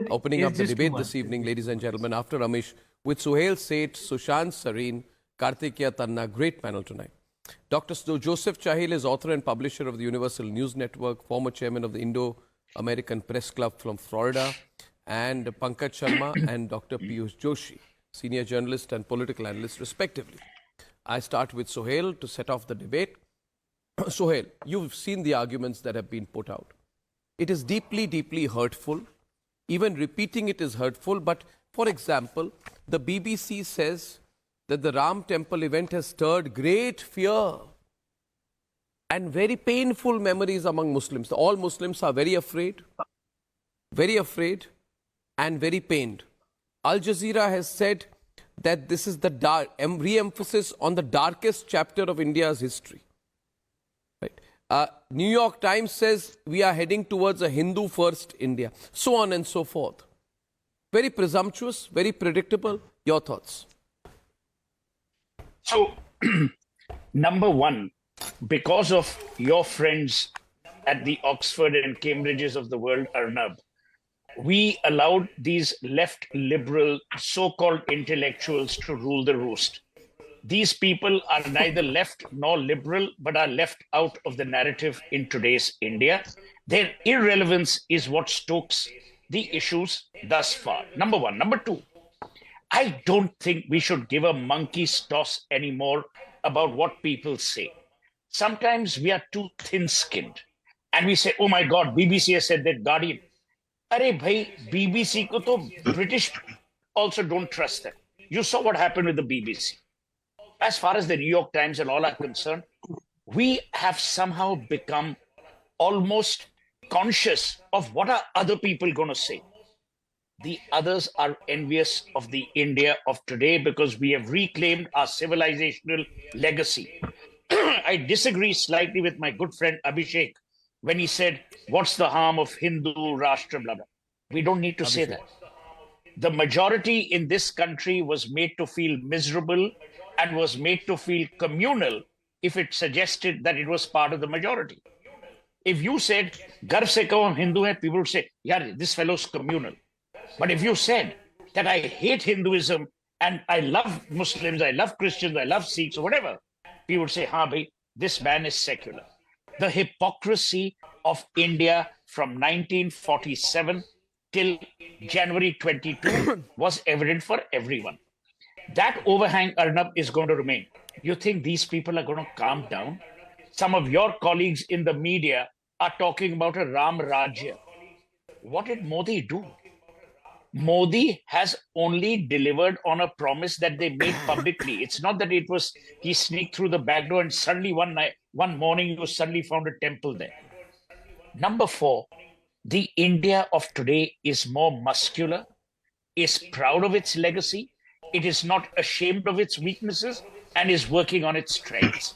Opening up the debate this evening, ladies and gentlemen, after Ramesh, with Suhel, Seth, Sushant, Sareen, Karthikeya, Tanna, great panel tonight. Dr. Joseph Chahil is author and publisher of the Universal News Network, former chairman of the Indo-American Press Club from Florida, and Pankaj Sharma and Dr. Piyush Joshi, senior journalist and political analyst, respectively. I start with Suhel to set off the debate. Suhel, you've seen the arguments that have been put out. It is deeply, deeply hurtful. Even repeating it is hurtful. But, for example, the BBC says that the Ram temple event has stirred great fear and very painful memories among Muslims. All Muslims are very afraid and very pained. Al Jazeera has said that this is the re-emphasis on the darkest chapter of India's history. Right? New York Times says we are heading towards a Hindu-first India, so on and so forth. Very presumptuous, very predictable. Your thoughts? So, number one, because of your friends at the Oxford and Cambridges of the world, Arnab, we allowed these left liberal so-called intellectuals to rule the roost. These people are neither left nor liberal, but are left out of the narrative in today's India. Their irrelevance is what stokes the issues thus far. Number one. Number two, I don't think we should give a monkey's toss anymore about what people say. Sometimes we are too thin-skinned and we say, oh my God, BBC has said that, Guardian. Arey bhai, BBC ko to British also don't trust them. You saw what happened with the BBC. As far as the New York Times and all are concerned, we have somehow become almost conscious of what are other people going to say. The others are envious of the India of today because we have reclaimed our civilizational legacy. I disagree slightly with my good friend Abhishek when he said, what's the harm of Hindu Rashtra, blah, blah. We don't need to say that. The majority in this country was made to feel miserable and was made to feel communal if it suggested that it was part of the majority. If you said, Garv se kaho hum Hindu hai, people would say, yaar, this fellow's communal. But if you said that I hate Hinduism and I love Muslims, I love Christians, I love Sikhs, or whatever, people would say, ha, bhai, this man is secular. The hypocrisy of India from 1947 till January 22 was evident for everyone. That overhang, Arnab, is going to remain. You think these people are going to calm down? Some of your colleagues in the media are talking about a Ram Rajya. What did Modi do? Modi has only delivered on a promise that they made publicly. It's not that it was he sneaked through the back door and suddenly one morning you suddenly found a temple there. Number four, the India of today is more muscular, is proud of its legacy, it is not ashamed of its weaknesses, and is working on its strengths.